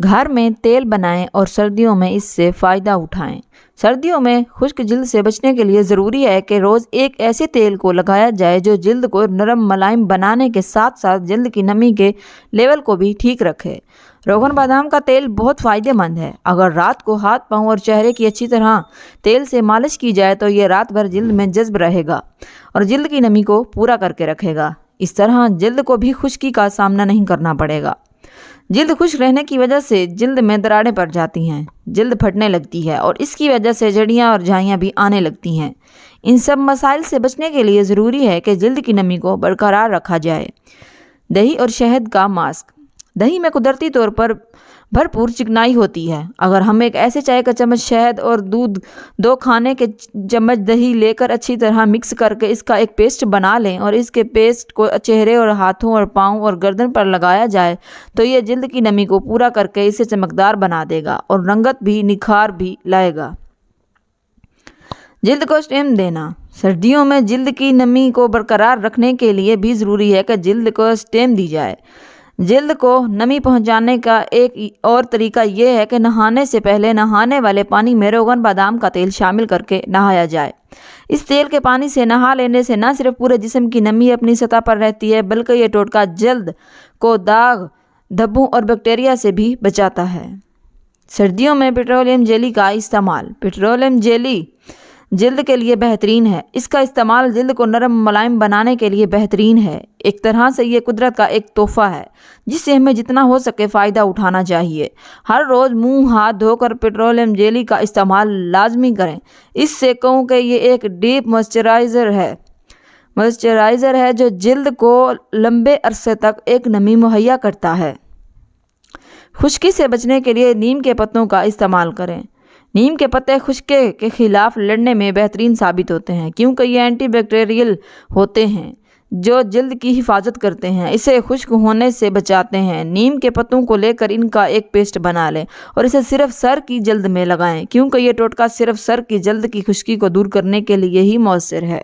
گھر میں تیل بنائیں اور سردیوں میں اس سے فائدہ اٹھائیں۔ سردیوں میں خشک جلد سے بچنے کے لیے ضروری ہے کہ روز ایک ایسے تیل کو لگایا جائے جو جلد کو نرم ملائم بنانے کے ساتھ ساتھ جلد کی نمی کے لیول کو بھی ٹھیک رکھے۔ روغن بادام کا تیل بہت فائدہ مند ہے۔ اگر رات کو ہاتھ پاؤں اور چہرے کی اچھی طرح تیل سے مالش کی جائے تو یہ رات بھر جلد میں جذب رہے گا اور جلد کی نمی کو پورا کر کے رکھے گا۔ اس طرح جلد کو بھی خشکی کا سامنا نہیں کرنا پڑے گا۔ جلد خشک رہنے کی وجہ سے جلد میں دراڑیں پڑ جاتی ہیں، جلد پھٹنے لگتی ہے اور اس کی وجہ سے جھڑیاں اور جھائیاں بھی آنے لگتی ہیں۔ ان سب مسائل سے بچنے کے لیے ضروری ہے کہ جلد کی نمی کو برقرار رکھا جائے۔ دہی اور شہد کا ماسک۔ دہی میں قدرتی طور پر بھرپور چکنائی ہوتی ہے۔ اگر ہم ایک ایسے چائے کا چمچ شہد اور دودھ 2 کھانے کے چمچ دہی لے کر اچھی طرح مکس کر کے اس کا ایک پیسٹ بنا لیں اور اس کے پیسٹ کو چہرے اور ہاتھوں اور پاؤں اور گردن پر لگایا جائے تو یہ جلد کی نمی کو پورا کر کے اسے چمکدار بنا دے گا اور رنگت بھی نکھار بھی لائے گا۔ جلد کو اسٹیم دینا۔ سردیوں میں جلد کی نمی کو برقرار رکھنے کے لیے بھی ضروری ہے کہ جلد کو اسٹیم دی جائے۔ جلد کو نمی پہنچانے کا ایک اور طریقہ یہ ہے کہ نہانے سے پہلے نہانے والے پانی میں روغن بادام کا تیل شامل کر کے نہایا جائے۔ اس تیل کے پانی سے نہا لینے سے نہ صرف پورے جسم کی نمی اپنی سطح پر رہتی ہے بلکہ یہ ٹوٹکا جلد کو داغ، دھبوں اور بیکٹیریا سے بھی بچاتا ہے۔ سردیوں میں پیٹرولیم جیلی کا استعمال۔ پیٹرولیم جیلی جلد کے لیے بہترین ہے۔ اس کا استعمال جلد کو نرم ملائم بنانے کے لیے بہترین ہے۔ ایک طرح سے یہ قدرت کا ایک تحفہ ہے جس سے ہمیں جتنا ہو سکے فائدہ اٹھانا چاہیے۔ ہر روز منہ ہاتھ دھو کر پیٹرولیم جیلی کا استعمال لازمی کریں۔ اس سے کہوں کہ یہ ایک ڈیپ موئسچرائزر ہے جو جلد کو لمبے عرصے تک ایک نمی مہیا کرتا ہے۔ خشکی سے بچنے کے لیے نیم کے پتوں کا استعمال کریں۔ نیم کے پتے خشکی کے خلاف لڑنے میں بہترین ثابت ہوتے ہیں کیونکہ یہ اینٹی بیکٹیریل ہوتے ہیں جو جلد کی حفاظت کرتے ہیں، اسے خشک ہونے سے بچاتے ہیں۔ نیم کے پتوں کو لے کر ان کا ایک پیسٹ بنا لیں اور اسے صرف سر کی جلد میں لگائیں کیونکہ یہ ٹوٹکا صرف سر کی جلد کی خشکی کو دور کرنے کے لیے ہی مؤثر ہے۔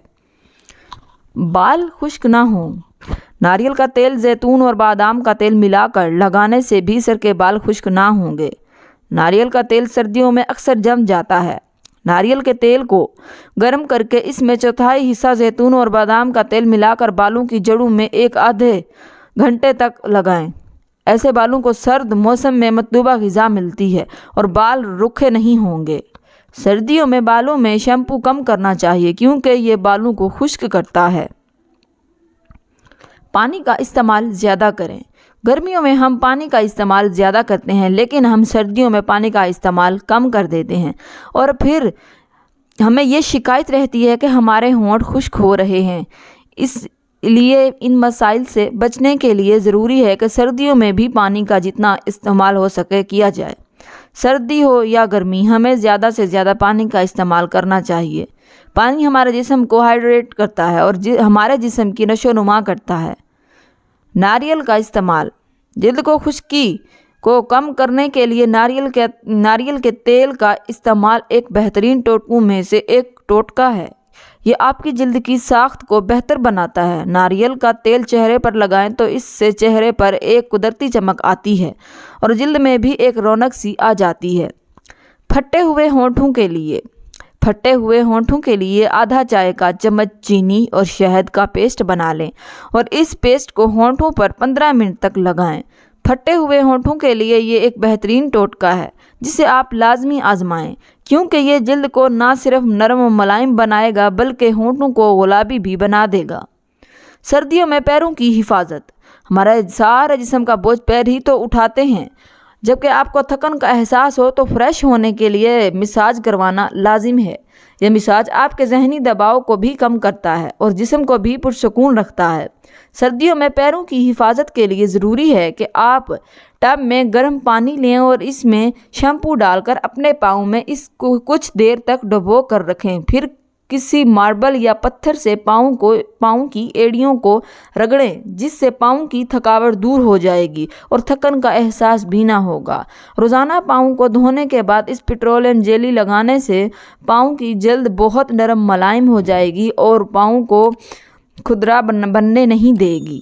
بال خشک نہ ہوں۔ ناریل کا تیل، زیتون اور بادام کا تیل ملا کر لگانے سے بھی سر کے بال خشک نہ ہوں گے۔ ناریل کا تیل سردیوں میں اکثر جم جاتا ہے۔ ناریل کے تیل کو گرم کر کے اس میں 1/4 حصہ زیتون اور بادام کا تیل ملا کر بالوں کی جڑوں میں 1 گھنٹے تک لگائیں۔ ایسے بالوں کو سرد موسم میں مطلوبہ غذا ملتی ہے اور بال روکھے نہیں ہوں گے۔ سردیوں میں بالوں میں شیمپو کم کرنا چاہیے کیونکہ یہ بالوں کو خشک کرتا ہے۔ پانی کا استعمال زیادہ کریں۔ گرمیوں میں ہم پانی کا استعمال زیادہ کرتے ہیں لیکن ہم سردیوں میں پانی کا استعمال کم کر دیتے ہیں اور پھر ہمیں یہ شکایت رہتی ہے کہ ہمارے ہونٹ خشک ہو رہے ہیں۔ اس لیے ان مسائل سے بچنے کے لیے ضروری ہے کہ سردیوں میں بھی پانی کا جتنا استعمال ہو سکے کیا جائے۔ سردی ہو یا گرمی ہمیں زیادہ سے زیادہ پانی کا استعمال کرنا چاہیے۔ پانی ہمارے جسم کو ہائیڈریٹ کرتا ہے اور ہمارے جسم کی نشو و نما کرتا ہے۔ ناریل کا استعمال۔ جلد کو خشکی کو کم کرنے کے لیے ناریل کے تیل کا استعمال ایک بہترین ٹوٹکوں میں سے ایک ٹوٹکا ہے۔ یہ آپ کی جلد کی ساخت کو بہتر بناتا ہے۔ ناریل کا تیل چہرے پر لگائیں تو اس سے چہرے پر ایک قدرتی چمک آتی ہے اور جلد میں بھی ایک رونق سی آ جاتی ہے۔ پھٹے ہوئے ہونٹوں کے لیے۔ پھٹے ہوئے ہونٹوں کے لیے آدھا چائے کا چمچ چینی اور شہد کا پیسٹ بنا لیں اور اس پیسٹ کو ہونٹوں پر 15 منٹ تک لگائیں۔ پھٹے ہوئے ہونٹوں کے لیے یہ ایک بہترین ٹوٹکا ہے جسے آپ لازمی آزمائیں کیونکہ یہ جلد کو نہ صرف نرم و ملائم بنائے گا بلکہ ہونٹوں کو گلابی بھی بنا دے گا۔ سردیوں میں پیروں کی حفاظت۔ ہمارا سارا جسم کا بوجھ پیر ہی تو اٹھاتے ہیں۔ جبکہ آپ کو تھکن کا احساس ہو تو فریش ہونے کے لیے مساج کروانا لازم ہے۔ یہ مساج آپ کے ذہنی دباؤ کو بھی کم کرتا ہے اور جسم کو بھی پرسکون رکھتا ہے۔ سردیوں میں پیروں کی حفاظت کے لیے ضروری ہے کہ آپ ٹب میں گرم پانی لیں اور اس میں شیمپو ڈال کر اپنے پاؤں میں اس کو کچھ دیر تک ڈبو کر رکھیں۔ پھر کسی ماربل یا پتھر سے پاؤں کی ایڑیوں کو رگڑیں جس سے پاؤں کی تھکاوٹ دور ہو جائے گی اور تھکن کا احساس بھی نہ ہوگا۔ روزانہ پاؤں کو دھونے کے بعد اس پیٹرولیم جیلی لگانے سے پاؤں کی جلد بہت نرم ملائم ہو جائے گی اور پاؤں کو کھردرا بننے نہیں دے گی۔